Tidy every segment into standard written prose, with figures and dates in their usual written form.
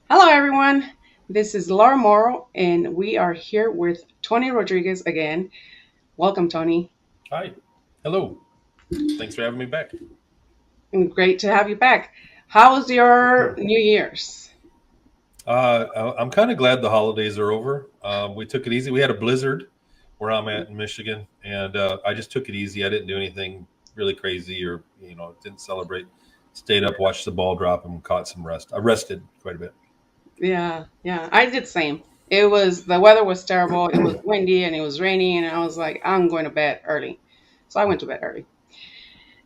Hello, everyone. This is Laura Morro, and we are here with Tony Rodriguez again. Welcome, Tony. Hi. Hello. Thanks for having me back. Great to have you back. How was your New Year's? I'm kind of glad the holidays are over. We took it easy. We had a blizzard where I'm at in Michigan, and I just took it easy. I didn't do anything really crazy or, didn't celebrate. Stayed up, watched the ball drop, and caught some rest. I rested quite a bit. Yeah, I did same. The weather was terrible. It was windy and it was rainy, and I was like, I'm going to bed early. So I went to bed early.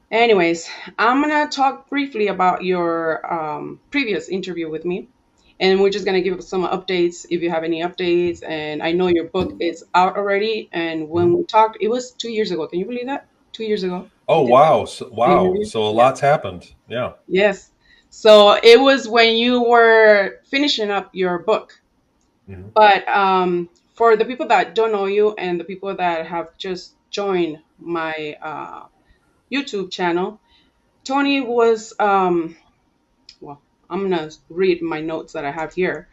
Anyways, I'm gonna talk briefly about your previous interview with me, and we're just gonna give some updates if you have any updates. And I know your book is out already. And when Mhm. we talked, it was 2 years ago. Can you believe that? 2 years ago, we Oh, did wow. the Wow. interview. So a Yeah. lot's happened. Yeah. Yes. So it was when you were finishing up your book. Mhm. But for the people that don't know you and the people that have just joined my YouTube channel, Tony was well, I'm gonna read my notes that I have here.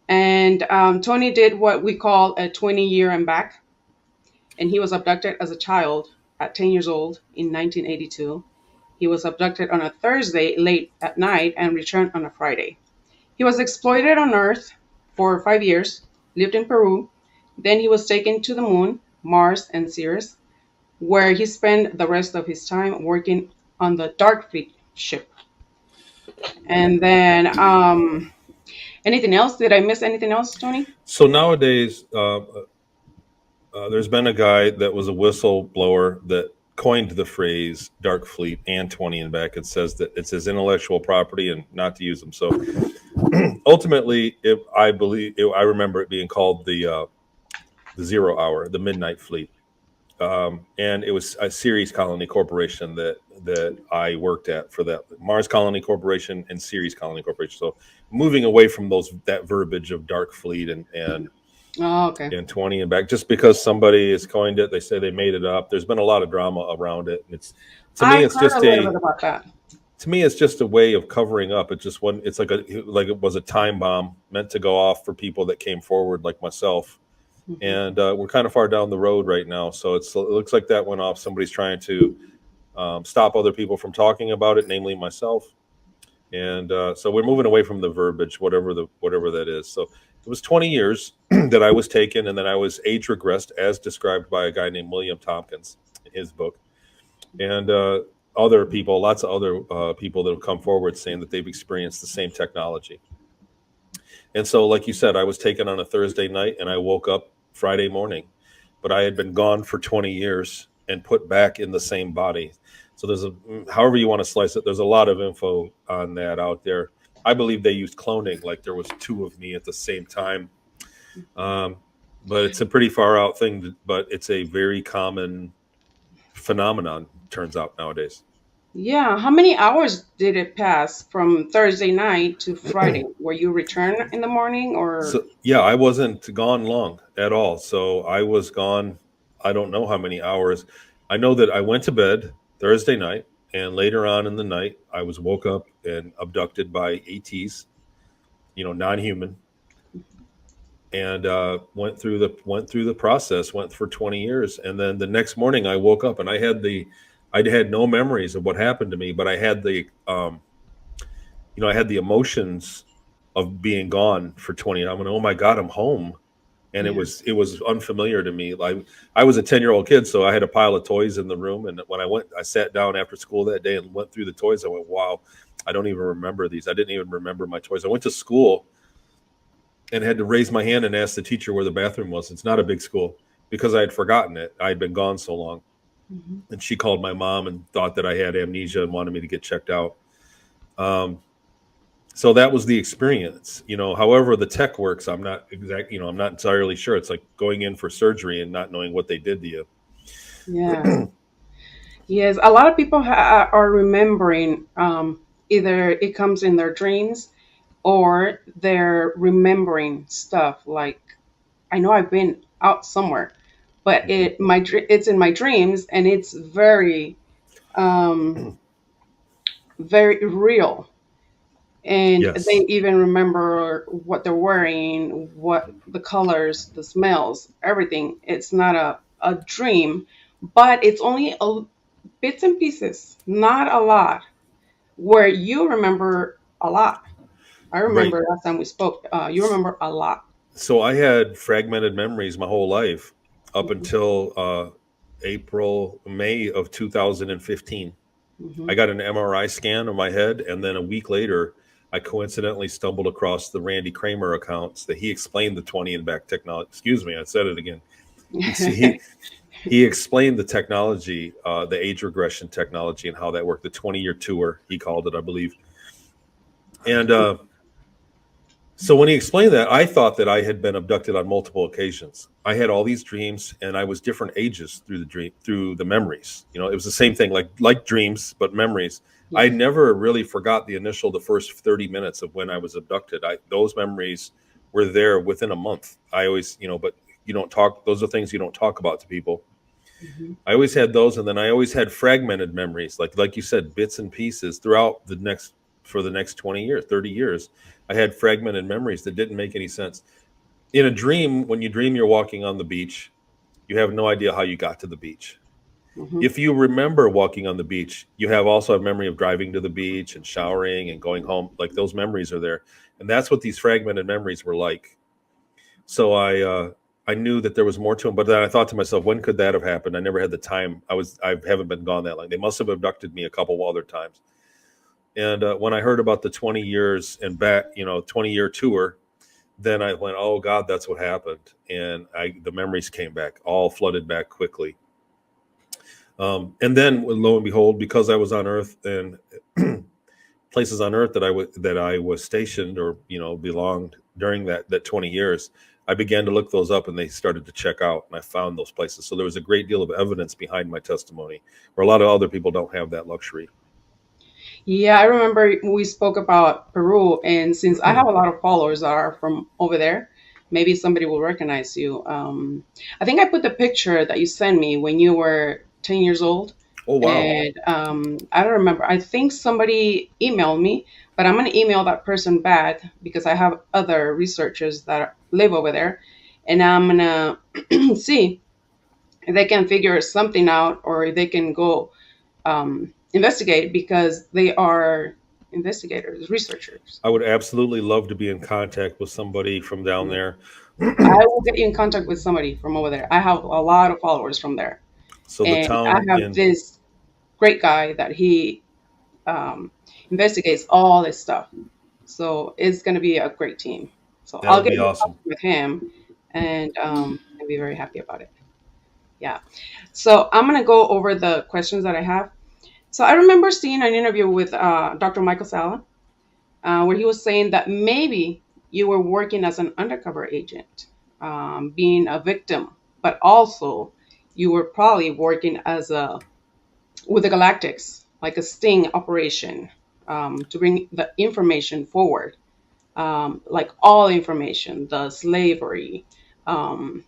And Tony did what we call a 20-year and back, and he was abducted as a child at 10 years old in 1982. He was abducted on a Thursday late at night and returned on a Friday. He was exploited on Earth for 5 years, lived in Peru. Then he was taken to the moon, Mars, and Ceres, where he spent the rest of his time working on the Dark Fleet ship. And then anything else? Did I miss anything else, Tony? So nowadays, there's been a guy that was a whistleblower that coined the phrase "dark fleet" and 20 and back. It says that it's his intellectual property and not to use them. So ultimately, if I believe, I remember it being called the Zero Hour, the Midnight Fleet, and it was a Ceres Colony Corporation that I worked at for that Mars Colony Corporation and Ceres Colony Corporation. So moving away from those that verbiage of dark fleet Oh, okay. and 20 and back, just because somebody has coined it, they say they made it up. There's been a lot of drama around it, and it's to me I've it's heard a just little a bit about that. to me it's just a way of covering up. It's just one. It's like it was a time bomb meant to go off for people that came forward like myself, Hmm. and we're kind of far down the road right now. So it looks like that went off. Somebody's trying to stop other people from talking about it, namely myself. And so we're moving away from the verbiage, whatever that is. So it was 20 years that I was taken, and then I was age regressed, as described by a guy named William Tompkins in his book, and other people, lots of other people that have come forward saying that they've experienced the same technology. And so, like you said, I was taken on a Thursday night, and I woke up Friday morning, but I had been gone for 20 years and put back in the same body. So however you want to slice it, there's a lot of info on that out there. I believe they used cloning, like there was two of me at the same time. Um, but it's a pretty far out thing, but it's a very common phenomenon, turns out nowadays. Yeah. How many hours did it pass from Thursday night to Friday? Were you return in the morning or? So yeah, I wasn't gone long at all. So I was gone. I don't know how many hours. I know that I went to bed Thursday night, and later on in the night, I was woke up and abducted by ATs, non-human, and went through the process. Went for 20 years, and then the next morning, I woke up and I had no memories of what happened to me, but I had the emotions of being gone for 20. I'm like, oh my god, I'm home, and it Yeah. was it was unfamiliar to me. Like I was a 10-year-old kid, so I had a pile of toys in the room, and when I sat down after school that day and went through the toys. I went, wow, I don't even remember these. I didn't even remember my toys. I went to school and had to raise my hand and ask the teacher where the bathroom was. It's not a big school because I had forgotten it. I had been gone so long, Mhm. and she called my mom and thought that I had amnesia and wanted me to get checked out. Um, so that was the experience. However the tech works, I'm not entirely sure. It's like going in for surgery and not knowing what they did to you. Yeah. Yes. A lot of people are remembering. Either it comes in their dreams or they're remembering stuff. Like I know I've been out somewhere, but Mhm. it's in my dreams, and it's very very real. and they Yes. even remember what they're wearing, what the colors, the smells, everything. It's not a dream, but it's only bits and pieces, not a lot, where you remember a lot. I Right. remember last time we spoke, you remember a lot. So I had fragmented memories my whole life up Hmm. until May of 2015. Hmm. I got an MRI scan of my head, and then a week later, I coincidentally stumbled across the Randy Kramer accounts that he explained the 20 and back technology. Excuse me, I said it again. He explained the technology, the age regression technology, and how that worked. The 20-year tour, he called it, I believe. And so when he explained that, I thought that I had been abducted on multiple occasions. I had all these dreams, and I was different ages through the dream, through the memories. You know, it was the same thing, like dreams, but memories. I Yes. never really forgot the first 30 minutes of when I was abducted. Those memories were there within a month. I always, but you don't talk. Those are things you don't talk about to people. Hmm. I always had those, and then I always had fragmented memories, like you said, bits and pieces throughout the next 20 years, 30 years. I had fragmented memories that didn't make any sense. In a dream, when you dream you're walking on the beach, you have no idea how you got to the beach. Hmm. If you remember walking on the beach, you have also a memory of driving to the beach and showering and going home. Like those memories are there, and that's what these fragmented memories were like. So I knew that there was more to him, but then I thought to myself, when could that have happened? I never had the time. I haven't been gone that long. They must have abducted me a couple other times. And when I heard about the 20 years and back, 20-year tour, then I went, oh God, that's what happened. And the memories came back, all flooded back quickly. And then lo and behold, because I was on Earth and places on Earth that I was stationed or belonged during that 20 years, I began to look those up and they started to check out, and I found those places. So there was a great deal of evidence behind my testimony, where a lot of other people don't have that luxury. Yeah, I remember we spoke about Peru, and since I have a lot of followers that are from over there, maybe somebody will recognize you. I think I put the picture that you sent me when you were 10 years old, Oh wow! and I don't remember. I think somebody emailed me, but I'm gonna email that person back because I have other researchers that live over there, and I'm gonna see if they can figure something out or if they can go investigate because they are investigators, researchers. I would absolutely love to be in contact with somebody from down there. I will get you in contact with somebody from over there. I have a lot of followers from there, So the and I town have in this great guy that he um, investigates all this stuff. So it's going to be a great team. So that I'll would get be you awesome. with him, and I'll be very happy about it. Yeah. So I'm going to go over the questions that I have. So I remember seeing an interview with Dr. Michael Sala where he was saying that maybe you were working as an undercover agent, being a victim, but also you were probably working as a with the Galactics, like a sting operation, to bring the information forward, like all information, the slavery, um,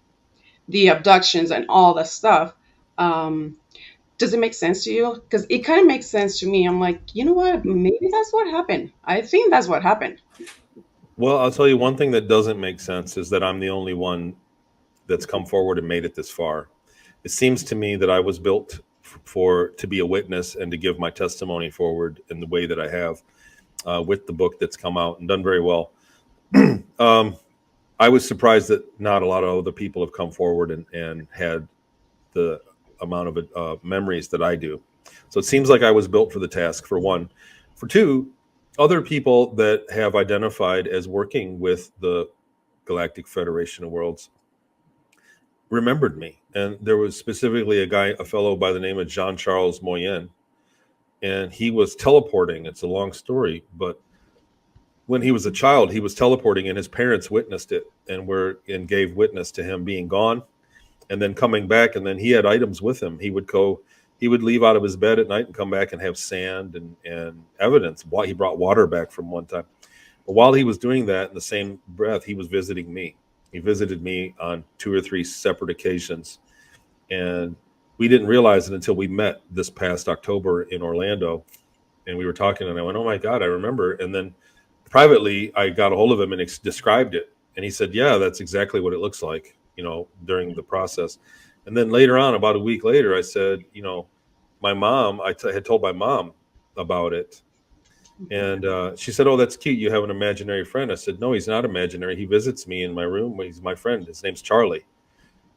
the abductions, and all the stuff. Um, does it make sense to you? Because it kind of makes sense to me. I'm like, you know what? Maybe that's what happened. I think that's what happened. Well, I'll tell you one thing that doesn't make sense is that I'm the only one that's come forward and made it this far. It seems to me that I was built for to be a witness and to give my testimony forward in the way that I have with the book that's come out and done very well. um, I was surprised that not a lot of other people have come forward and had the amount of memories that I do. So it seems like I was built for the task, for one. For two, other people that have identified as working with the Galactic Federation of Worlds remembered me. And there was specifically a fellow by the name of Jean Charles Moyen, and he was teleporting. It's a long story, but when he was a child, he was teleporting, and his parents witnessed it and gave witness to him being gone and then coming back. And then he had items with him. He would leave out of his bed at night and come back and have sand and evidence. He brought water back from one time. But while he was doing that, in the same breath, he was visiting me. He visited me on 2 or 3 separate occasions, and we didn't realize it until we met this past October in Orlando, and we were talking, and I went, "Oh my God, I remember." And then privately, I got a hold of him and described it. And he said, yeah, that's exactly what it looks like, during the process. And then later on, about a week later, I said, my mom, had told my mom about it. And she said, oh, that's cute. You have an imaginary friend. I said, no, he's not imaginary. He visits me in my room. He's my friend. His name's Charlie.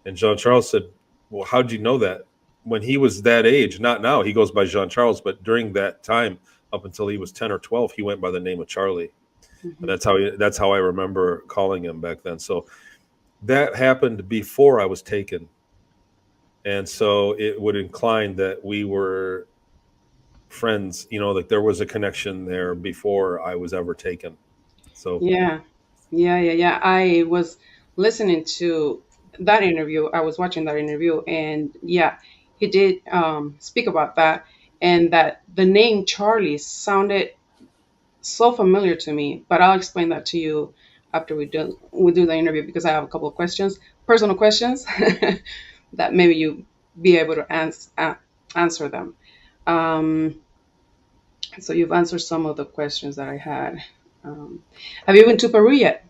And Jean Charles said, well, how'd you know that? When he was that age, not now, he goes by Jean Charles, but during that time, up until he was 10 or 12, he went by the name of Charlie. And Mhm. that's how I remember calling him back then. So that happened before I was taken. And so it would incline that we were friends, like there was a connection there before I was ever taken. So Yeah, yeah. I was listening to that interview. I was watching that interview, and yeah, he did speak about that, and that the name Charlie sounded so familiar to me. But I'll explain that to you after we do the interview, because I have a couple of questions, personal questions, that maybe you be able to answer them. Um, so you've answered some of the questions that I had. Um, have you been to Peru yet?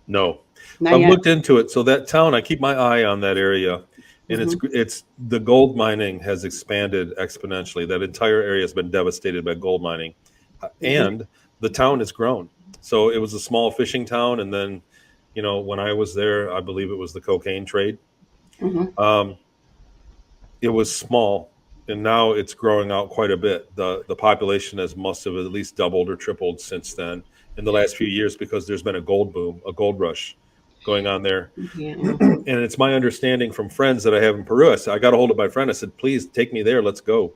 no. Not So I've yet. looked into it. So that town, I keep my eye on that area, and Hmm. it's the gold mining has expanded exponentially. That entire area has been devastated by gold mining, Hmm. and the town has grown. So it was a small fishing town, and then, when I was there, I believe it was the cocaine trade. Hmm. Um, it was small, and now it's growing out quite a bit. The population has must have at least doubled or tripled since then in the last few years, because there's been a gold boom, a gold rush going on there. Yeah. And it's my understanding from friends that I have in Peru. I got a hold of my friend. I said, please take me there. Let's go.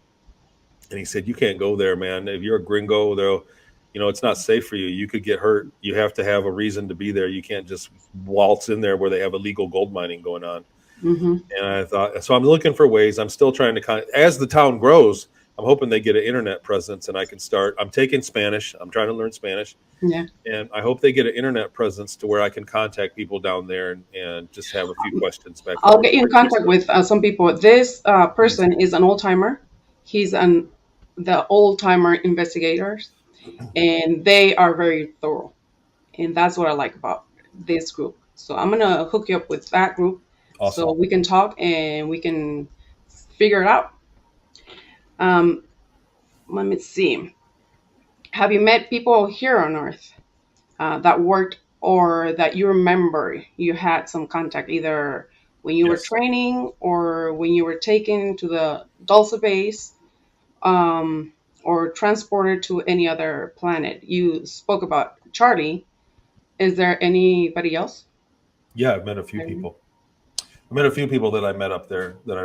And he said, you can't go there, man. If you're a gringo, though, it's not safe for you. You could get hurt. You have to have a reason to be there. You can't just waltz in there where they have illegal gold mining going on. Hmm. And I thought, so I'm looking for ways. I'm still trying to as the town grows, I'm hoping they get an internet presence and I can start. I'm taking Spanish. I'm trying to learn Spanish. Yeah. And I hope they get an internet presence to where I can contact people down there and just have a few questions back and I'll forth. get you in contact with some people. This Please. person is an old timer. He's the old timer investigators, and they are very thorough. And that's what I like about this group. So I'm gonna hook you up with that group, so Awesome. we can talk and we can figure it out. Um, Let me see. Have you met people here on Earth that worked, or that you remember you had some contact, either when you were Yes. training or when you were taken to the Dulce base, um, or transported to any other planet? You spoke about Charlie. Is there anybody else? Yeah, I've met a few people. I met a few people that I met up there that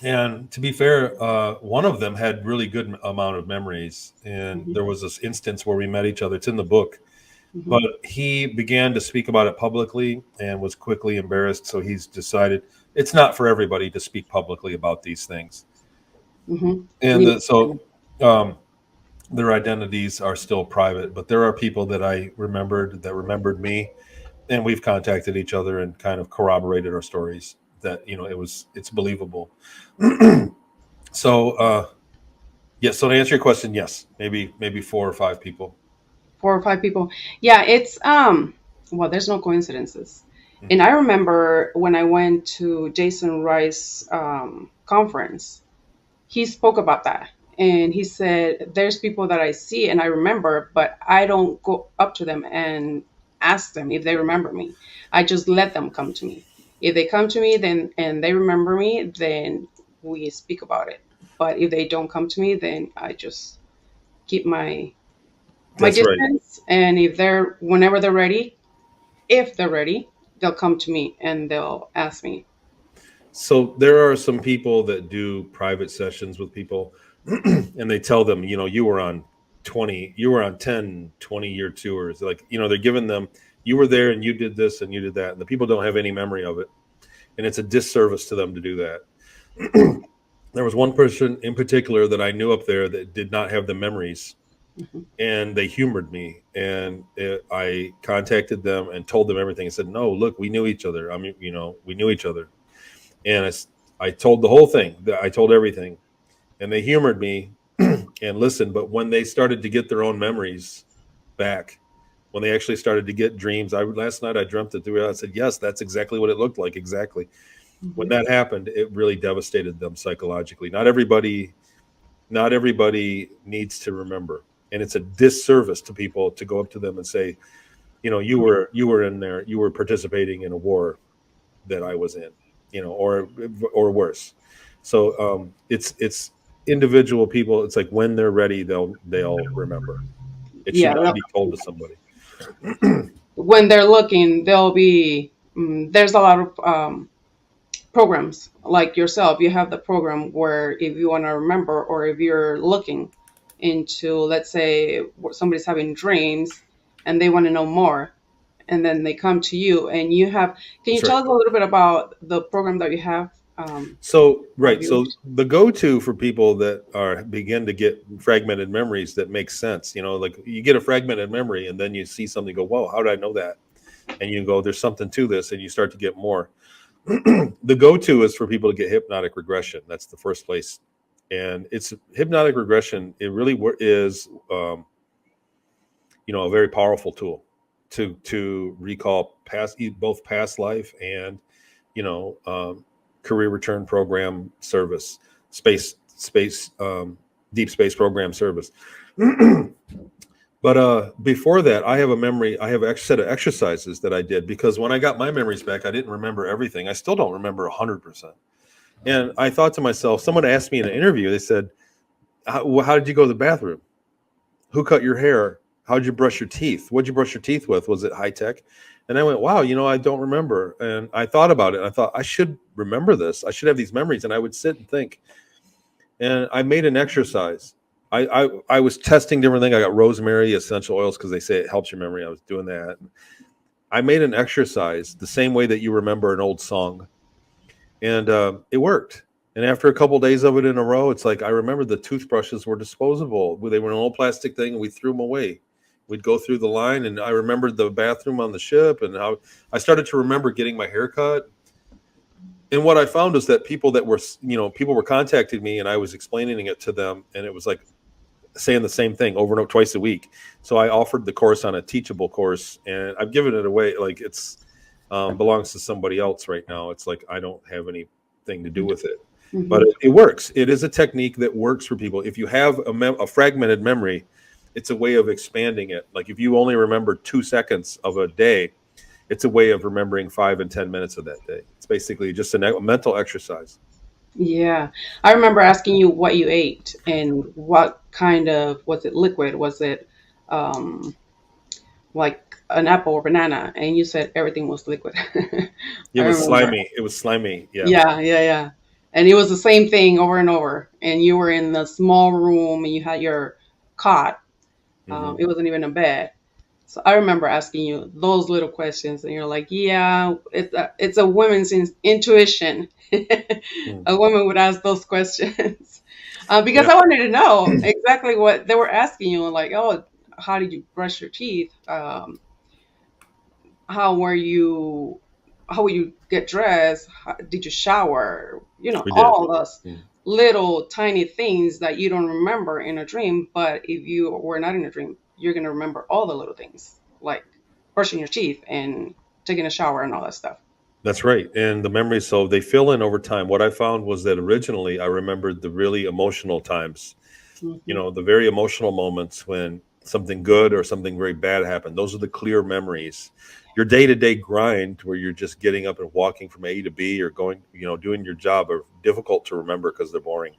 and to be fair, one of them had really good amount of memories. And Hmm. there was this instance where we met each other. It's in the book, Hmm. but he began to speak about it publicly and was quickly embarrassed. So he's decided it's not for everybody to speak publicly about these things. Hmm. And um, their identities are still private, but there are people that I remembered that remembered me, and we've contacted each other and kind of corroborated our stories that it's believable. So yes, so to answer your question, yes, maybe 4 or 5 people. 4 or 5 people. Yeah, it's well, there's no coincidences. And Hmm. I remember when I went to Jason Rice conference, he spoke about that. And he said, there's people that I see and I remember, but I don't go up to them and ask them if they remember me. I just let them come to me. If they come to me, then and they remember me, then we speak about it. But if they don't come to me, then I just keep my That's right. distance. And if they're whenever they're ready, if they're ready, they'll come to me and they'll ask me. So there are some people that do private sessions with people and they tell them, you were on 10, 20 year tours. Like, they're giving them, you were there and you did this and you did that. And the people don't have any memory of it. And it's a disservice to them to do that. There was one person in particular that I knew up there that did not have the memories, Mhm. and they humored me. And I contacted them and told them everything. I said, no, look, we knew each other. I mean, we knew each other. And I told the whole thing. I told everything, and they humored me. and listen. But when they started to get their own memories back, when they actually started to get dreams, last night I dreamt it through. I said, yes, that's exactly what it looked like. Exactly. When Hmm. that happened, it really devastated them psychologically. Not everybody needs to remember, and it's a disservice to people to go up to them and say, you were in there, you were participating in a war that I was in, or worse. So it's individual people. It's like when they're ready, they'll remember. It should Yeah, not be told to somebody. when they're looking, they'll be. There's a lot of programs like yourself. You have the program where if you want to remember, or if you're looking into, let's say, somebody's having dreams and they want to know more, and then they come to you and you have. Can you That's tell right. us a little bit about the program that you have So for right. So viewers? the go-to for people that are begin to get fragmented memories that make sense, like you get a fragmented memory and then you see something, go, whoa, how did I know that? And you go, there's something to this, and you start to get more. The go-to is for people to get hypnotic regression. That's the first place, and it's hypnotic regression. It really is, a very powerful tool to recall both past life and you know career return program service, space deep space program service. But before that, I have a memory. I have a set of exercises that I did, because when I got my memories back, I didn't remember everything. I still don't remember 100%. And I thought to myself, someone asked me in an interview, they said, how did you go to the bathroom? Who cut your hair? How did you brush your teeth? What'd you brush your teeth with? Was it high tech? And I went, wow, I don't remember. And I thought about it. And I thought, I should remember this. I should have these memories. And I would sit and think. And I made an exercise. I was testing different things. I got rosemary essential oils because they say it helps your memory. I was doing that. I made an exercise the same way that you remember an old song, and it worked. And after a couple of days of it in a row, it's like I remember the toothbrushes were disposable. They were an old plastic thing, and we threw them away. We'd go through the line, and I remembered the bathroom on the ship, and how I started to remember getting my hair cut. And what I found was that people were contacting me, and I was explaining it to them, and it was like saying the same thing over and over twice a week. So I offered the course on a teachable course, and I've given it away. Like it's belongs to somebody else right now. It's like I don't have anything to do with it, but Hmm. it works. It is a technique that works for people. If you have a fragmented memory, it's a way of expanding it. Like if you only remember 2 seconds of a day, it's a way of remembering 5 and 10 minutes of that day. It's basically just a mental exercise. Yeah, I remember asking you what you ate and what kind of, was it liquid? Was it um, like an apple or banana? And you said everything was liquid. It I was remember. slimy. It was slimy. Yeah. Yeah, yeah, yeah. And it was the same thing over and over. And you were in the small room and you had your cot. Hmm. It wasn't even a bed. So I remember asking you those little questions, and you're like, "Yeah, it's a woman's intuition." A woman would ask those questions because Yeah. I wanted to know exactly what they were asking you. Like, oh, how did you brush your teeth? How were you? How would you get dressed? Did you shower? We did. All those Mm. little tiny things that you don't remember in a dream. But if you were not in a dream, you're gonna remember all the little things, like brushing your teeth and taking a shower and all that stuff. That's right. And the memories, so they fill in over time. What I found was that originally I remembered the really emotional times, Hmm. the very emotional moments when something good or something very bad happened. Those are the clear memories. Your day to day grind, where you're just getting up and walking from A to B or going, doing your job, are difficult to remember because they're boring.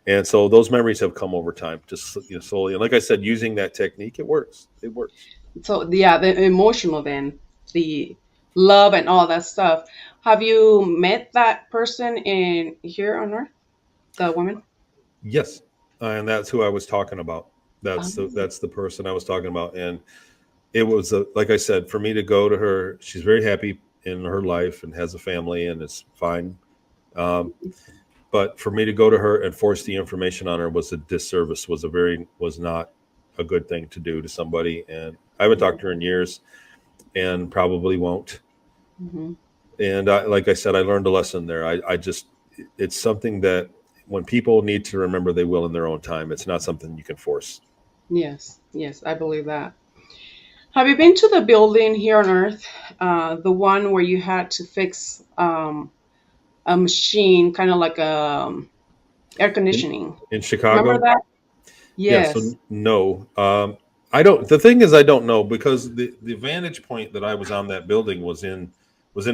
And so those memories have come over time, just slowly. And like I said, using that technique, it works. It works. So yeah, the emotional then, the love and all that stuff. Have you met that person in here on Earth? The woman? Yes, and that's who I was talking about. That's the Um, that's the person I was talking about, and it was like I said, for me to go to her. She's very happy in her life and has a family and it's fine. Um, but for me to go to her and force the information on her was a disservice. Was not a good thing to do to somebody. And I haven't talked to her in years, and probably won't. mhm. And like I said, I learned a lesson there. I just it's something that when people need to remember, they will in their own time. It's not something you can force. Yes, yes, I believe that. Have you been to the building here on Earth, the one where you had to fix a machine, kind of like a air in, conditioning? in Remember Chicago. that? Yeah, Yes. so no. I don't. The thing is, I don't know, because the vantage point that I was on, that building was in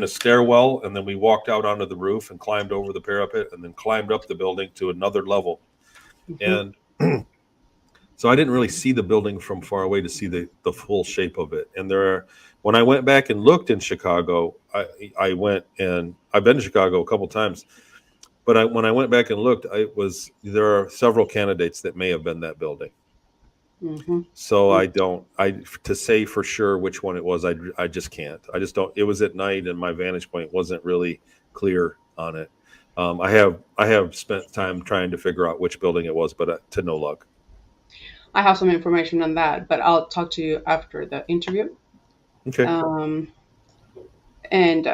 a stairwell, and then we walked out onto the roof and climbed over the parapet, and then climbed up the building to another level. Hmm. And so I didn't really see the building from far away to see the full shape of it. And when I went back and looked in Chicago, I went, and I've been to Chicago a couple times, but when I went back and looked, there are several candidates that may have been that building. Hmm. So I don't, to say for sure which one it was, I just can't. I just don't. It was at night, and my vantage point wasn't really clear on it. I have spent time trying to figure out which building it was, but to no luck. I have some information on that, but I'll talk to you after the interview. Okay. Um, and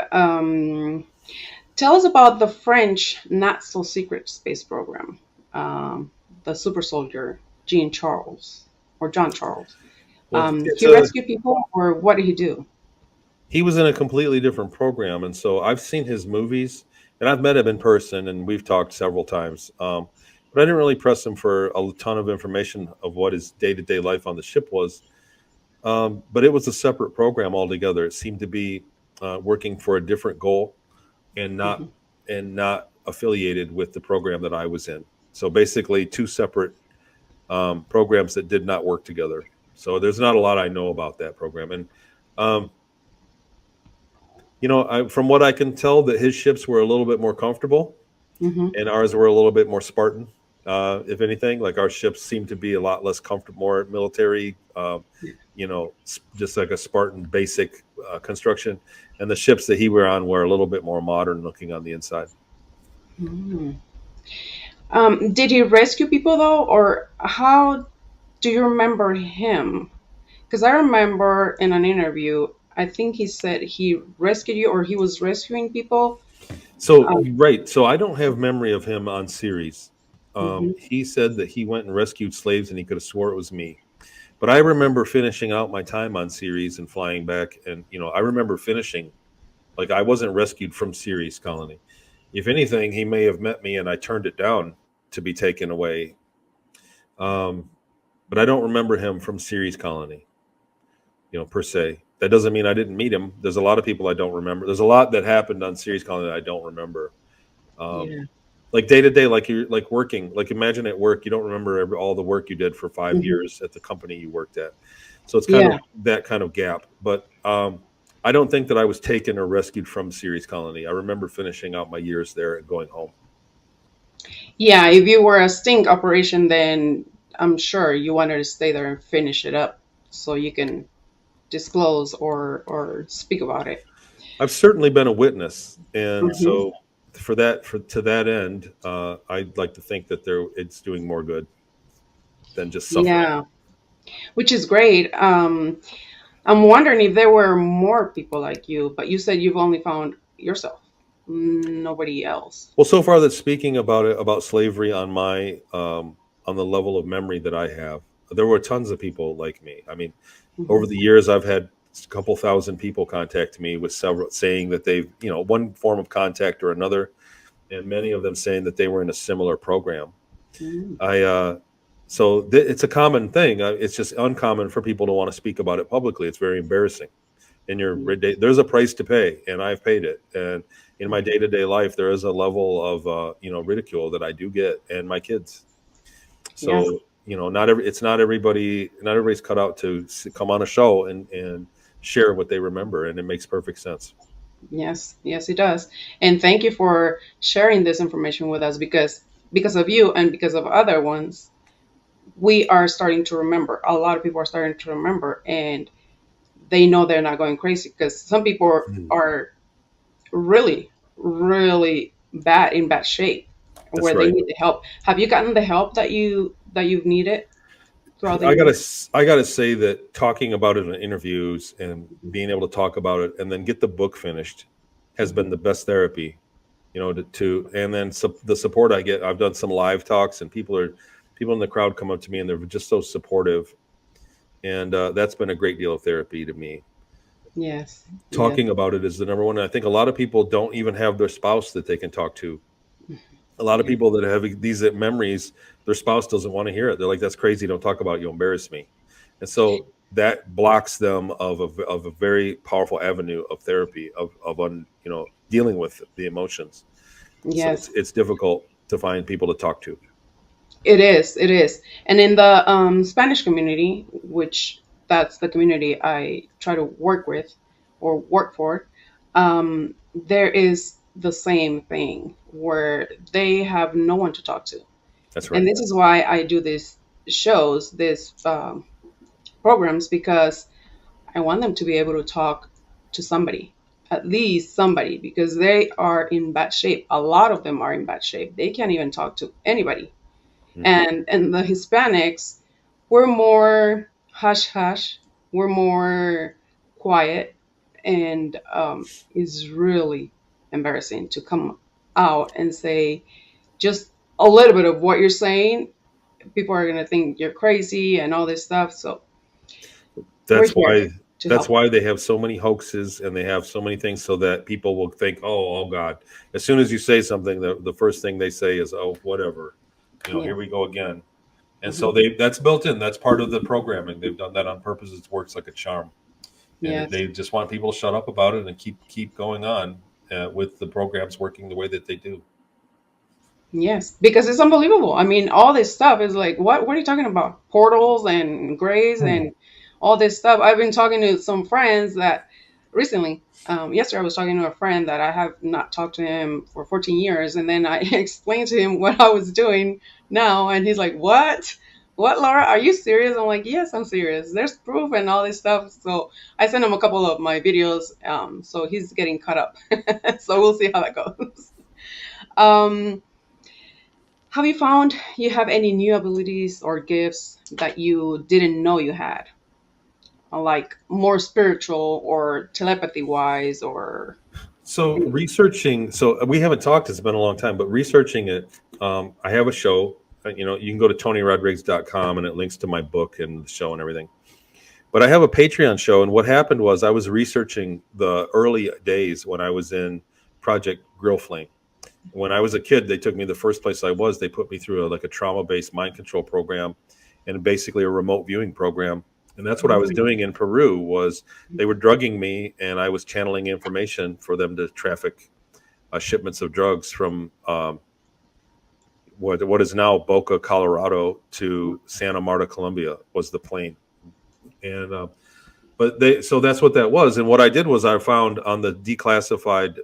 tell us about the French not so secret space program, the super soldier Jean Charles or John Charles. Well, it's He a rescued people, or what did he do? he was in a completely different program, and so I've seen his movies, and I've met him in person, and we've talked several times. But I didn't really press him for a ton of information of what his day to day life on the ship was. But it was a separate program altogether. It seemed to be working for a different goal, and Hmm. not affiliated with the program that I was in. So basically, two separate programs that did not work together. So there's not a lot I know about that program. And um, from what I can tell, that his ships were a little bit more comfortable, Hmm. and ours were a little bit more Spartan. If anything, like, our ships seem to be a lot less comfortable, more military. Just like a Spartan basic construction, and the ships that he were on were a little bit more modern looking on the inside. Hmm. Did he rescue people though, or how do you remember him? Because I remember in an interview, I think he said he rescued you, or he was rescuing people. So Um, right, so I don't have memory of him on series. mhm, He said that he went and rescued slaves, and he could have swore it was me. But I remember finishing out my time on series and flying back, and I remember finishing, like, I wasn't rescued from Ceres Colony. If anything, he may have met me, and I turned it down to be taken away. Um, but I don't remember him from Ceres Colony, per se. That doesn't mean I didn't meet him. There's a lot of people I don't remember. There's a lot that happened on Ceres Colony that I don't remember. Um, yeah. like day to day, like you're like working, like, imagine at work, you don't remember all the work you did for five Hmm. years at the company you worked at. So it's kind of Yeah. that kind of gap. But I don't think that I was taken or rescued from Ceres Colony. I remember finishing out my years there and going home. Yeah. If you were a sting operation, then I'm sure you wanted to stay there and finish it up so you can disclose or speak about it. I've certainly been a witness, and Hmm. so for that, to that end, I'd like to think that it's doing more good than just suffering. Yeah, which is great. I'm wondering if there were more people like you, but you said you've only found yourself, nobody else. Well, so far, that speaking about it, about slavery, on the level of memory that I have, there were tons of people like me. I mean, over Hmm. the years, I've had a couple thousand people contact me with several saying that they've, one form of contact or another, and many of them saying that they were in a similar program. Mm. I so it's a common thing. It's just uncommon for people to want to speak about it publicly. It's very embarrassing. In there's a price to pay, and I've paid it. And in my day to day life, there is a level of ridicule that I do get, and my kids. Yes, So not everybody's cut out to come on a show and share what they remember, and it makes perfect sense. yes, yes, it does. And thank you for sharing this information with us because of you and because of other ones, we are starting to remember. A lot of people are starting to remember, and they know they're not going crazy because some people Mm. are really, really bad in bad shape That's where they right. need the help. Have you gotten the help that you've needed throughout the I gotta years? s- I gotta say that talking about it in interviews and being able to talk about it and then get the book finished has been the best therapy and then the support I get. I've done some live talks, and people in the crowd come up to me, and they're just so supportive, and that's been a great deal of therapy to me. Yes. Yes. Talking about it is the number one. I think a lot of people don't even have their spouse that they can talk to. A lot of Yeah. people that have these memories, their spouse doesn't want to hear it. They're like, "That's crazy. Don't talk about it. You'll embarrass me." And so that blocks them of a very powerful avenue of therapy dealing with the emotions. So Yes. it's difficult to find people to talk to. It is. It is. And in the Spanish community, which that's the community I try to work with or work for, there is the same thing where they have no one to talk to. That's And right. this is why I do these shows, these programs, because I want them to be able to talk to somebody, at least somebody, because they are in bad shape. A lot of them are in bad shape. They can't even talk to anybody. Mhm. And the Hispanics, we're more hush hush, we're more quiet, and it's really embarrassing to come out and say just a little bit of what you're saying. People are gonna think you're crazy and all this stuff. So we're That's here why to that's help. why they have so many hoaxes and they have so many things so that people will think, oh God. As soon as you say something, the first thing they say is, oh, whatever. Yeah. Here we go again. And so Hmm. that's built in. That's part of the programming. They've done that on purpose. It works like a charm. And Yes. they just want people to shut up about it and keep going on with the programs working the way that they do. Yes, because it's unbelievable. I mean, all this stuff is like, what are you talking about? Portals and grays Hmm. and all this stuff. I've been talking to some friends that recently, yesterday I was talking to a friend that I have not talked to him for 14 years. And then I explained to him what I was doing now. And he's like, what? What, Laura? Are you serious? I'm like, yes, I'm serious. There's proof and all this stuff. So I sent him a couple of my videos. So he's getting caught up. So we'll see how that goes. Um, have you found you have any new abilities or gifts that you didn't know you had? Like more spiritual or telepathy wise or So researching, so we haven't talked, it's been a long time, but researching it, I have a show, you can go to tonyrodriguez.com and it links to my book and the show and everything. But I have a Patreon show. And what happened was I was researching the early days when I was in Project Grill Flame. When I was a kid, they took me the first place I was. They put me through like a trauma-based mind control program, and basically a remote viewing program. And that's what I was doing in Peru. Was they were drugging me, and I was channeling information for them to traffic shipments of drugs from what is now Boca, Colorado, to Santa Marta, Colombia. Was the plane, and but they so that's what that was. And what I did was I found on the declassified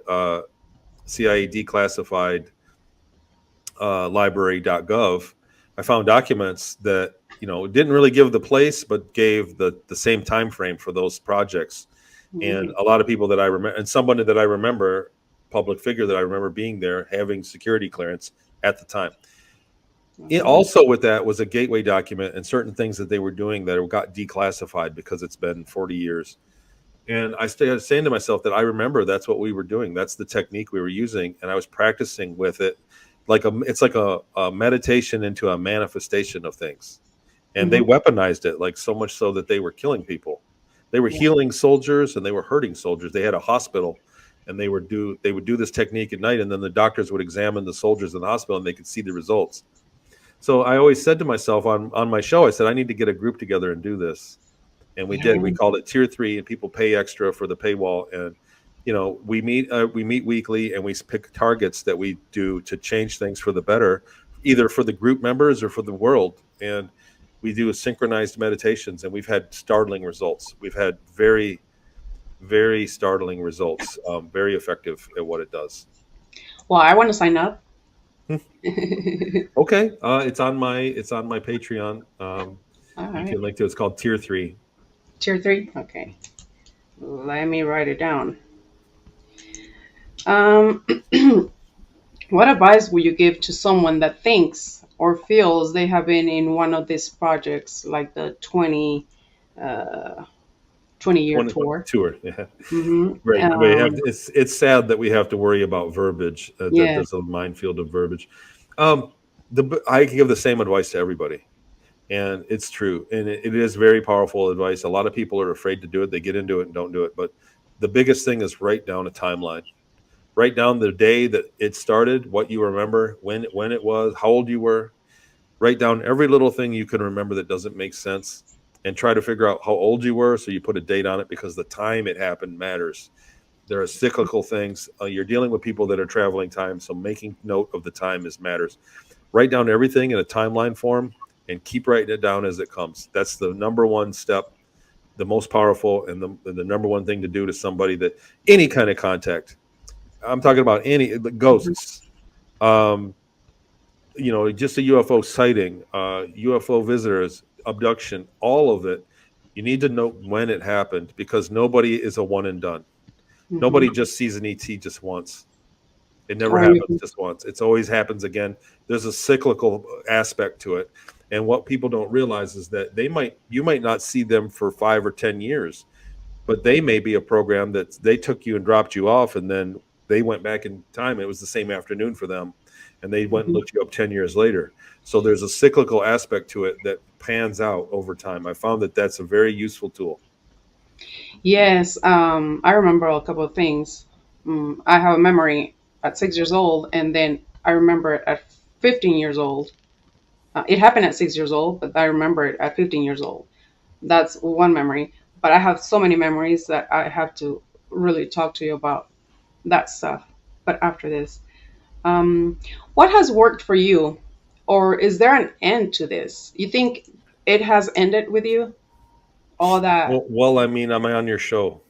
CIA declassified library.gov, I found documents that didn't really give the place, but gave the same time frame for those projects. And Mhm. a lot of people that I remember, and somebody that I remember, public figure that I remember being there, having security clearance at the time. It Mhm. also with that was a gateway document and certain things that they were doing that got declassified because it's been 40 years. And I started saying to myself that I remember that's what we were doing. That's the technique we were using, and I was practicing with it. It's like a meditation into a manifestation of things. And they Mhm. weaponized it like so much so that they were killing people. They were Yeah. healing soldiers and they were hurting soldiers. They had a hospital, and they would do this technique at night, and then the doctors would examine the soldiers in the hospital and they could see the results. So I always said to myself on my show, I said I need to get a group together and do this, and we did. We Yeah. called it Tier 3, and people pay extra for the paywall. And we meet weekly, and we pick targets that we do to change things for the better, either for the group members or for the world. And we do synchronized meditations, and we've had startling results. We've had very, very startling results. Very effective at what it does. Well, I want to sign up. Okay, it's on my Patreon. All You right. can link to it. It's called Tier 3. Tier three. Okay. Let me write it down. Um, what advice would you give to someone that thinks or feels they have been in one of these projects, like the 20 20-year 21 tour. tour. Yeah. Hmm. Right. We have it's sad that we have to worry about verbiage. That Yeah. there's a minefield of verbiage. Um, I give the same advice to everybody, and it's true, and it is very powerful advice. A lot of people are afraid to do it; they get into it and don't do it. But the biggest thing is write down a timeline. Write down the day that it started, what you remember, when it was, how old you were. Write down every little thing you can remember that doesn't make sense, and try to figure out how old you were. So you put a date on it because the time it happened matters. There are cyclical things. You're dealing with people that are traveling time, so making note of the time is matters. Write down everything in a timeline form and keep writing it down as it comes. That's the number one step, the most powerful, and the number one thing to do to somebody that any kind of contact. I'm talking about any Mhm. ghosts. Um, just a UFO sighting, UFO visitors, abduction, all of it. You need to know when it happened because nobody is a one and done. Mhm. Nobody just sees an ET just once. It never Or happens you just once. It always happens again. There's a cyclical aspect to it. And what people don't realize is that you might not see them for 5 or 10 years, but they may be a program that they took you and dropped you off, and then they went back in time. It was the same afternoon for them, and they went and can. looked you up 10 years later. So there's a cyclical aspect to it that pans out over time. I found that that's a very useful tool. Yes, I remember a couple of things. I have a memory at 6 years old, and then I remember it at 15 years old. It happened at 6 years old, but I remember it at 15 years old. That's one memory. But I have so many memories that I have to really talk to you about that stuff. But after this, um, what has worked for you, or is there an end to this? You think it has ended with you? All that. Well, I mean, I'm on your show.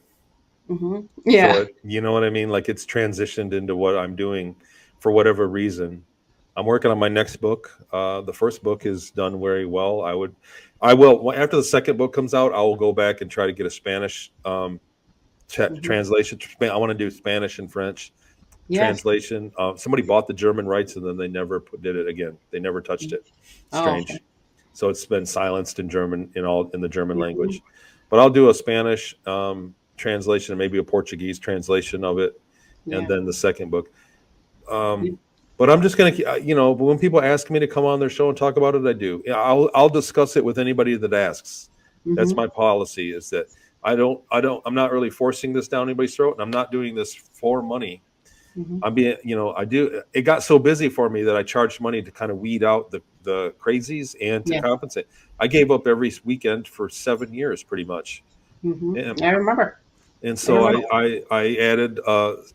So Yeah. you know what I mean? Like it's transitioned into what I'm doing for whatever reason. I'm working on my next book. The first book is done very well. I will after the second book comes out. I will go back and try to get a Spanish Hmm. translation. I want to do Spanish and French Yes. translation. Somebody bought the German rights and then they never did it again. They never touched it. Oh, okay. Strange. So it's been silenced in German in the German Mhm. language. But I'll do a Spanish translation and maybe a Portuguese translation of it, and Yeah. then the second book. Yeah. Um, but I'm just gonna, when people ask me to come on their show and talk about it, I do. Yeah, I'll discuss it with anybody that asks. That's Hmm. my policy. Is that I'm not really forcing this down anybody's throat, and I'm not doing this for money. Hmm. I'm being, I do. It got so busy for me that I charged money to kind of weed out the crazies and to Yeah. compensate. I gave up every weekend for 7 years, pretty much. And, I remember. and I so remember. I added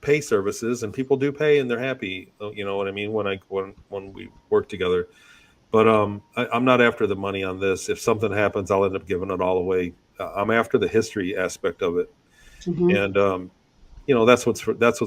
pay services, and people do pay, and they're happy. You know what I mean when we work together. But I'm not after the money on this. If something happens, I'll end up giving it all away. I'm after the history aspect of it, Hmm. and that's what's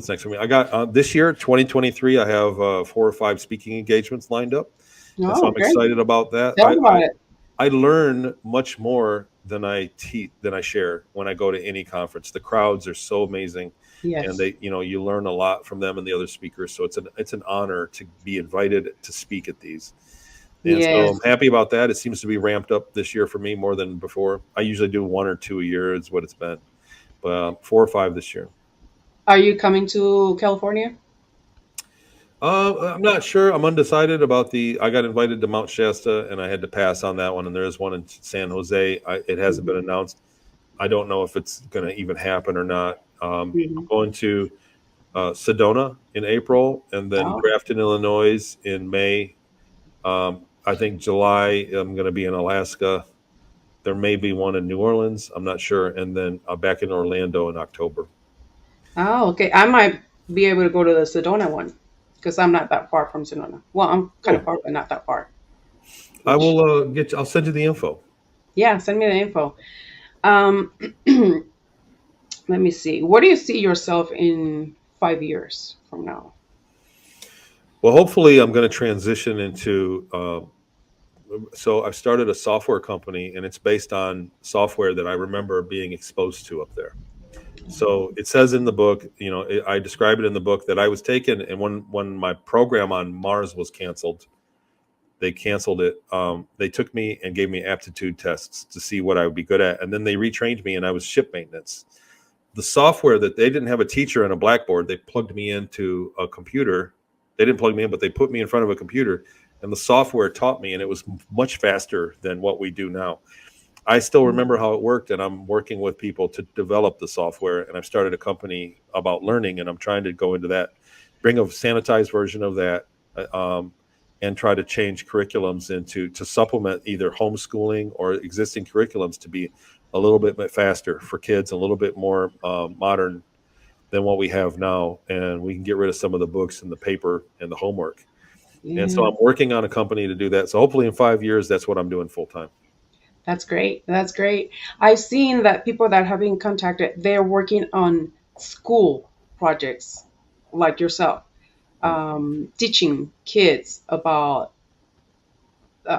next for me. I got this year, 2023. I have 4 or 5 speaking engagements lined up, and so Oh, I'm great. excited about that. Tell me about it. I learn much more than I teach than I share when I go to any conference. The crowds are so amazing, and Yes. you learn a lot from them and the other speakers. So it's an honor to be invited to speak at these. And so I'm Yes. happy about that. It seems to be ramped up this year for me more than before. I usually do 1 or 2 a year is what it's been, but 4 or 5 this year. Are you coming to California? I'm not sure. I'm undecided about I got invited to Mount Shasta, and I had to pass on that one. And there is one in San Jose. It hasn't been Hmm. announced. I don't know if it's going to even happen or not. I'm Hmm. going to Sedona in April, and then Oh. Grafton, Illinois in May. I think July I'm going to be in Alaska. There may be one in New Orleans. I'm not sure, and then back in Orlando in October. Oh, okay. I might be able to go to the Sedona one because I'm not that far from Sedona. Well, I'm kind of Cool. far, but not that far. I Which, will I'll send you the info. yeah, send me the info. Um, Let me see. Where do you see yourself in 5 years from now? Well, hopefully, I'm going to transition into. So I've started a software company, and it's based on software that I remember being exposed to up there. So it says in the book, I describe it in the book that I was taken, and when my program on Mars was canceled, they canceled it. They took me and gave me aptitude tests to see what I would be good at, and then they retrained me, and I was ship maintenance. The software that they didn't have a teacher and a blackboard, they plugged me into a computer. They didn't plug me in, but they put me in front of a computer, and the software taught me, and it was much faster than what we do now. I still remember how it worked, and I'm working with people to develop the software, and I've started a company about learning, and I'm trying to go into that, bring a sanitized version of that, and try to change curriculums to supplement either homeschooling or existing curriculums to be a little bit faster for kids, a little bit more modern than what we have now, and we can get rid of some of the books and the paper and the homework. And so Yeah, I'm working on a company to do that. So hopefully in 5 years, that's what I'm doing full time. that's great. That's great. I've seen that people that have been contacted, they're working on school projects like yourself, teaching kids about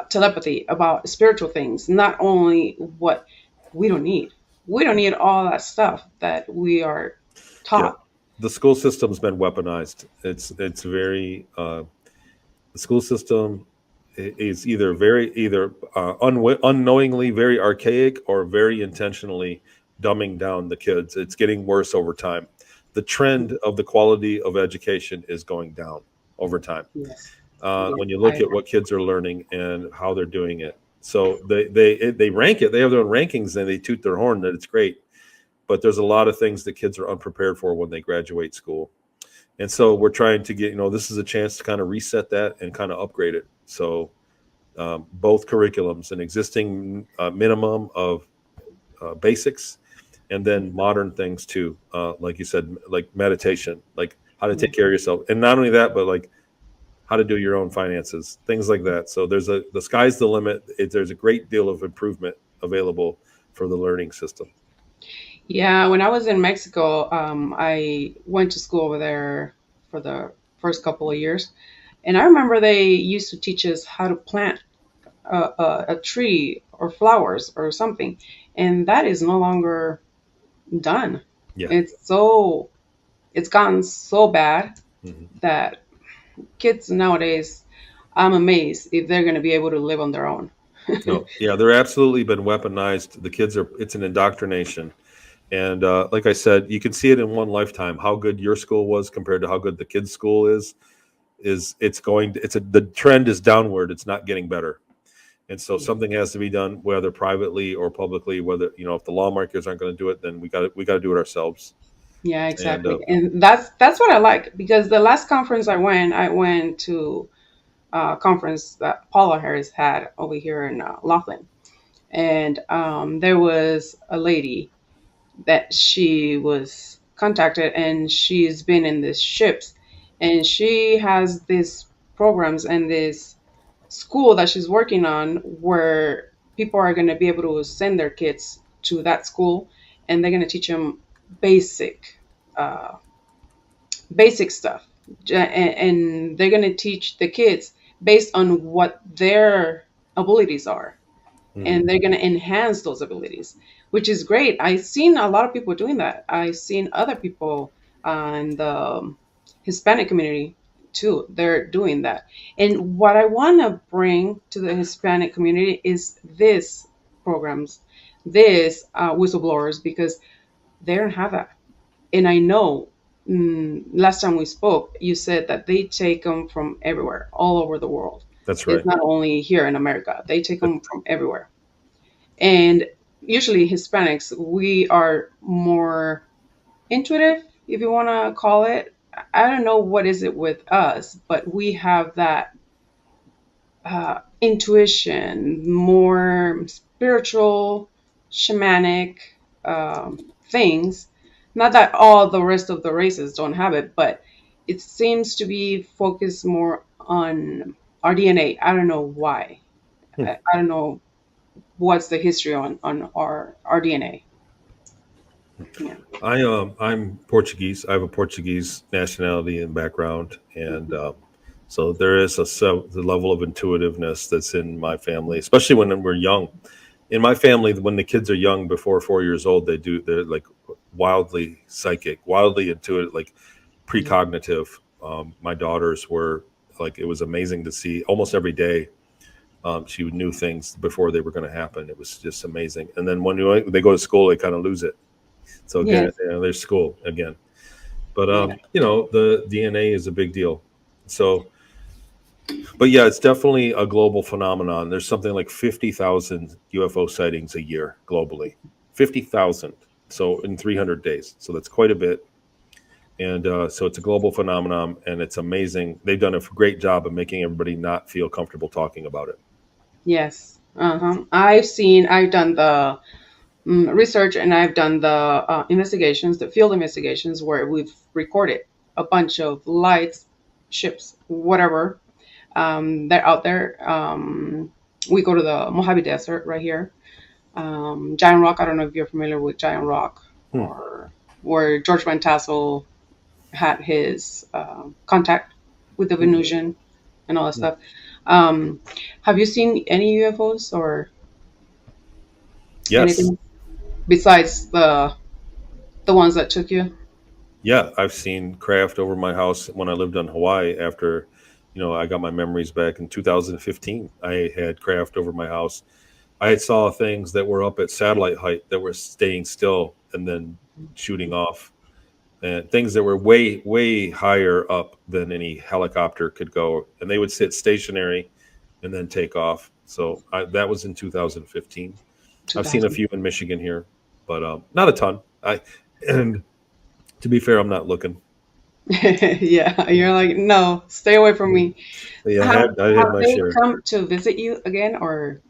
telepathy, about spiritual things, not only what we don't need. We don't need all that stuff that we are Yeah, taught. the school system's been weaponized. It's very the school system is either unknowingly very archaic or very intentionally dumbing down the kids. It's getting worse over time. The trend of the quality of education is going down over time. Yes. Yeah, When you I look at agree. what kids are learning and how they're doing it, so they rank it. They have their own rankings and they toot their horn that it's great. But there's a lot of things that kids are unprepared for when they graduate school. And so we're trying to get, this is a chance to kind of reset that and kind of upgrade it. So both curriculums, an existing minimum of basics, and then modern things too, like you said, like meditation, like how to Yeah. take care of yourself, and not only that, but like how to do your own finances, things like that. So the sky's the limit. There's a great deal of improvement available for the learning system. Yeah, when I was in Mexico, I went to school over there for the first couple of years, and I remember they used to teach us how to plant a tree or flowers or something, and that is no longer done. Yeah. It's so it's gotten so bad Mhm. that kids nowadays, I'm amazed if they're going to be able to live on their own. No, yeah, they're absolutely been weaponized. The kids it's an indoctrination. And like I said, you can see it in one lifetime. How good your school was compared to how good the kids' school is the trend is downward. It's not getting better. And so Yeah. something has to be done, whether privately or publicly. Whether if the lawmakers aren't going to do it, then we got to do it ourselves. Yeah, And exactly. And that's what I like because the last conference I went to a conference that Paula Harris had over here in Laughlin. And there was a lady that she was contacted, and she's been in these ships, and she has these programs and this school that she's working on where people are going to be able to send their kids to that school, and they're going to teach them basic uh, basic stuff. And they're going to teach the kids based on what their abilities are, mhm. and they're going to enhance those abilities, which is great. I've seen a lot of people doing that. I've seen other people in the Hispanic community too. They're doing that. And what I want to bring to the Hispanic community is this programs, this whistleblowers, because they don't have that. And I know, last time we spoke, you said that they take them from everywhere, all over the world. That's It's right. not only here in America, they take them from everywhere. And usually Hispanics, we are more intuitive, if you want to call it. I don't know what is it with us, but we have that intuition, more spiritual, shamanic things. Not that all the rest of the races don't have it, but it seems to be focused more on our DNA. I don't know why. Hmm. I don't know what's the history on our DNA. Yeah. I'm Portuguese. I have a Portuguese nationality and background, and so there is the level of intuitiveness that's in my family, especially when we're young. In my family, when the kids are young, before 4 years old, they're like wildly psychic, wildly intuitive, like Yeah. precognitive. My daughters were like, it was amazing to see almost every day. She knew things before they were going to happen. It was just amazing. And then when they go to school, they kind of lose it. So again, Yes. there's school again. But Yeah. the DNA is a big deal. So, but yeah, it's definitely a global phenomenon. There's something like 50,000 UFO sightings a year globally. 50,000. So in 300 days. So that's quite a bit. And so it's a global phenomenon, and it's amazing. They've done a great job of making everybody not feel comfortable talking about it. Yes. Uh-huh. I've done the research, and I've done the investigations, the field investigations, where we've recorded a bunch of lights, ships, whatever. They're out there. We go to the Mojave Desert right here. Giant Rock. I don't know if you're familiar with Giant Rock, Hmm. or where George Van Tassel had his contact with the Hmm. Venusian and all that stuff. Um, have you seen any UFOs or Yes. anything besides the ones that took you? Yeah, I've seen craft over my house when I lived in Hawaii after, I got my memories back in 2015. I had craft over my house. I had saw things that were up at satellite height that were staying still and then shooting off, and things that were way, way higher up than any helicopter could go. And they would sit stationary and then take off. So that was in 2015. I've seen a 2000. few in Michigan here, but not a ton. And to be fair, I'm not looking. Yeah, you're like, no, stay away from Mhm. me. Yeah, Have I had have my they share. come to visit you again or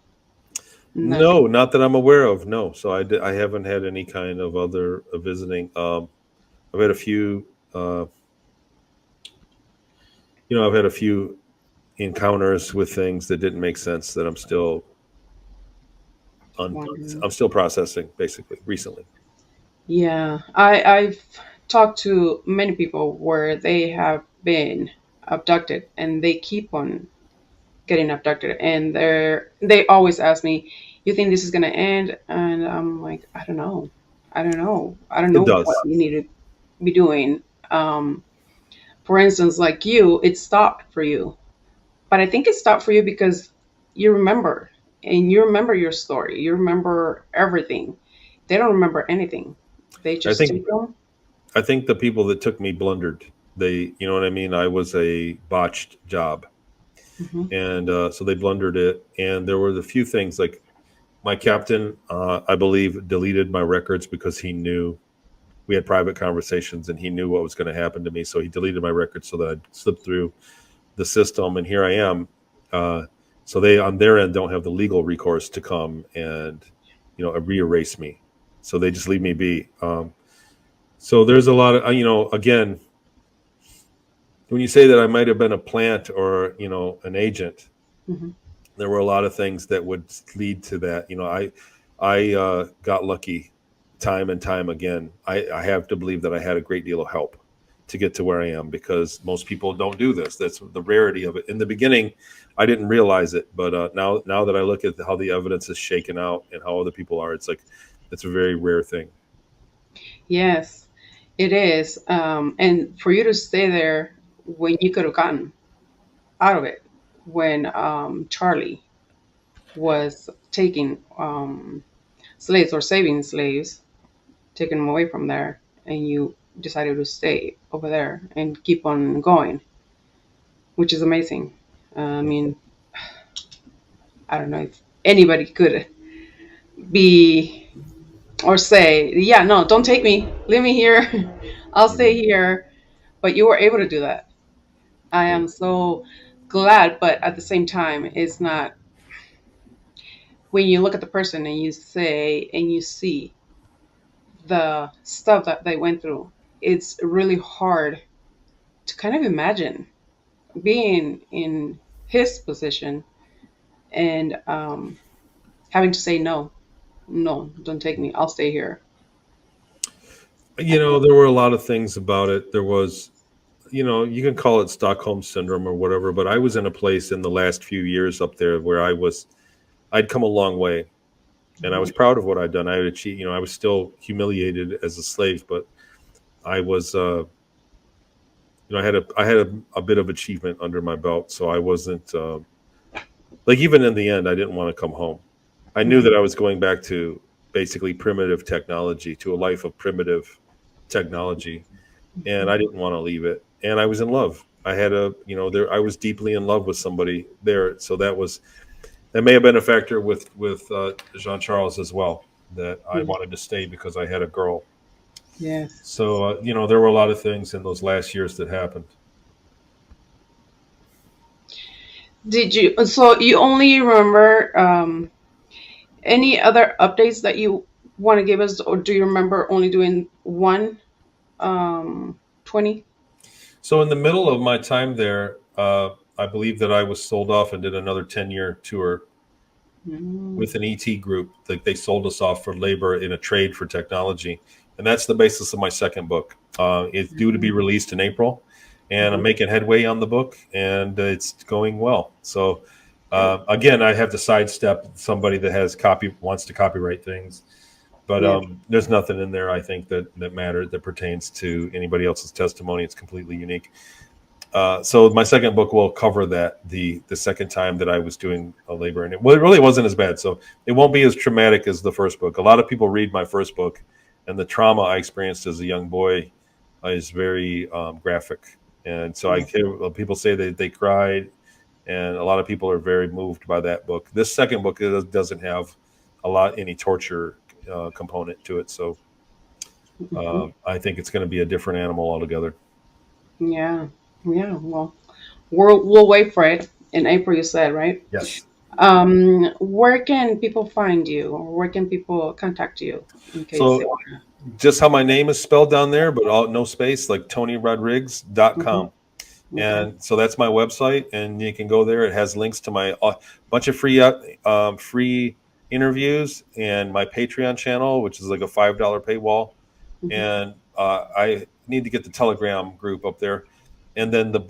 not? No, not that I'm aware of. No, so I haven't had any kind of other visiting. I've had a few. Uh, I've had a few encounters with things that didn't make sense that un, Wondering. I'm still processing. Basically, recently. Yeah, I've talked to many people where they have been abducted and they keep on getting abducted, and they always ask me, "You think this is gonna end?" And I'm like, "I don't know, I don't It know what does. you need to be doing." Um, for instance, like you, it stopped for you, but I think it stopped for you because you remember, and you remember your story, you remember everything. They don't remember anything. They I just think take them. I think the people that took me blundered. You know what I mean. I was a botched job, Hmm. and so they blundered it. And there were a few things like my captain, I believe, deleted my records because he knew we had private conversations and he knew what was going to happen to me. So he deleted my records so that I'd slip through the system. And here I am. Uh, so they, on their end, don't have the legal recourse to come and, re-erase me. So they just leave me be. So there's a lot of, again, when you say that I might have been a plant or, an agent, Hmm. there were a lot of things that would lead to that. I got lucky time and time again. I have to believe that I had a great deal of help to get to where I am because most people don't do this. That's the rarity of it. In the beginning, I didn't realize it, but now that I look at how the evidence is shaken out and how other people are, it's like it's a very rare thing. Yes, it is. And for you to stay there when you could have gotten out of it, when Charlie was taking slaves or saving slaves, taking them away from there, and you decided to stay over there and keep on going, which is amazing. I mean, I don't know if anybody could be or say, yeah, no, don't take me, leave me here, I'll stay Mhm. here. But you were able to do that. I Yeah. am so glad, but at the same time, it's not when you look at the person and you say and you see the stuff that they went through, it's really hard to kind of imagine being in his position and having to say no, no, don't take me, I'll stay here. There were a lot of things about it. There was, you can call it Stockholm syndrome or whatever, but I was in a place in the last few years up there where I'd come a long way and I was proud of what I'd done. I had achieved, I was still humiliated as a slave, but I was, I had a bit of achievement under my belt. So I wasn't, Like even in the end, I didn't want to come home. I knew Mhm. that I was going back to basically primitive technology, to a life of primitive technology, and I didn't want to leave it. And I was in love. I had a, you know, there I was deeply in love with somebody there. So that may have been a factor with Jean Charles as well. That I Mhm. wanted to stay because I had a girl. Yes. So you know, there were a lot of things in those last years that happened. Did you? So you only remember any other updates that you want to give us, or do you remember only doing one 20? So in the middle of my time there, I believe that I was sold off and did another 10-year tour Mm. with an ET group. Like they sold us off for labor in a trade for technology, and that's the basis of my second book. It's due to be released in April, and I'm Mhm. making headway on the book, and it's going well. So Good. again, I have to sidestep somebody that has copy wants to copyright things, but Yeah. there's nothing in there I think that matters that pertains to anybody else's testimony. It's completely unique. So my second book will cover that the second time that I was doing a labor, and it really wasn't as bad. So it won't be as traumatic as the first book. A lot of people read my first book, and the trauma I experienced as a young boy is very graphic. And so I Yeah. hear people say that they cried, and a lot of people are very moved by that book. This second book doesn't have any torture component to it, so Mhm. I think it's going to be a different animal altogether. Yeah. Yeah. Well, we'll wait for it in April. You said, right? Yes. Where can people find you, or where can people contact you in case they So want just how my name is spelled down there, but no space, like to? Hmm. TonyRodriguez.com. Okay. And so that's my website, and you can go there. It has links to my bunch of free interviews and my Patreon channel, which is like a $5 paywall. Hmm. And I need to get the Telegram group up there. And then the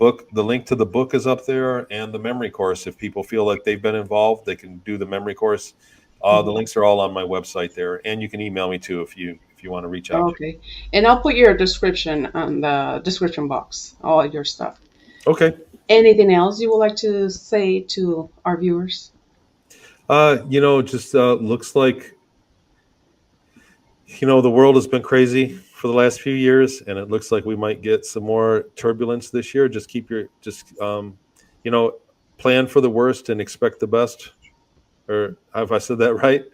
link to the book is up there, and the memory course. If people feel like they've been involved, they can do the memory course. The Hmm. links are all on my website there, and you can email me too if you want to reach out. Okay. And I'll put your description on the description box, all your stuff. Okay. Anything else you would like to say to our viewers? Just looks like the world has been crazy for the last few years, and it looks like we might get some more turbulence this year. Just keep your just you know plan for the worst and expect the best. Or have I said that right?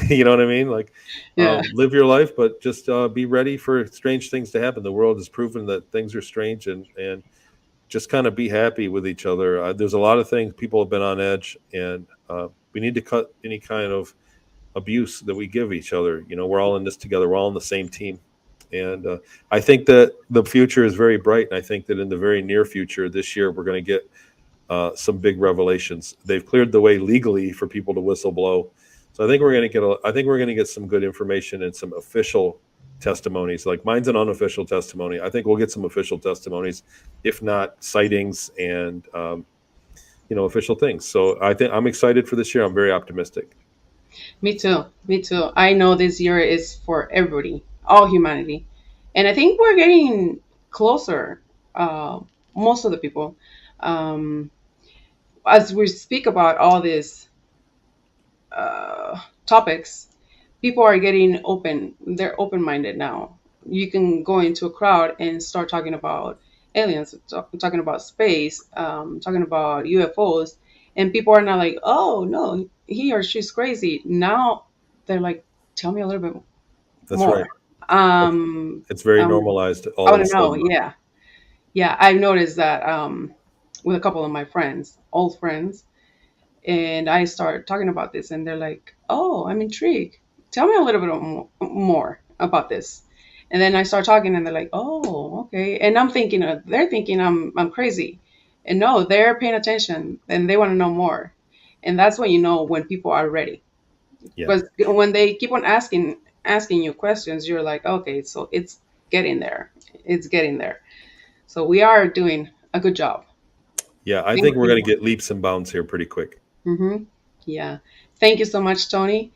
You know what I mean? Like Yeah. live your life, but just be ready for strange things to happen. The world has proven that things are strange, and just kind of be happy with each other. There's a lot of things people have been on edge, and we need to cut any kind of abuse that we give each other. We're all in this together. We're all on the same team. And I think that the future is very bright. And I think that in the very near future, this year, we're going to get some big revelations. They've cleared the way legally for people to whistleblow. So I think we're going to get some good information and some official testimonies. Like mine's an unofficial testimony. I think we'll get some official testimonies, if not sightings and official things. So I think I'm excited for this year. I'm very optimistic. Me too. Me too. I know this year is for everybody, all humanity. And I think we're getting closer, uh, most of the people. Um, as we speak about all these topics, people are getting open. They're open minded now. You can go into a crowd and start talking about aliens, talking about space, talking about UFOs, and people are not like, "Oh no, he or she's crazy." Now they're like, "Tell me a little bit That's right. more." It's, Um, it's very um, normalized I all of want a to know. sudden. Yeah, yeah. I've noticed that with a couple of my friends, old friends, and I start talking about this, and they're like, "Oh, I'm intrigued. Tell me a little bit more about this." And then I start talking, and they're like, "Oh, okay." And I'm thinking, they're thinking I'm crazy, and no, they're paying attention, and they want to know more. And that's when you know when people are ready, Yeah. because when they keep on asking you questions, you're like, "Okay, so it's getting there. It's getting there." So we are doing a good job. Yeah. I Thank think we're you. going to get leaps and bounds here pretty quick. Mm-hmm. Yeah. Thank you so much, Tony.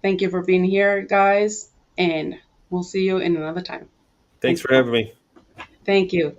Thank you for being here, guys, and we'll see you in another time. Thanks Thank you for so having much. me. Thank you.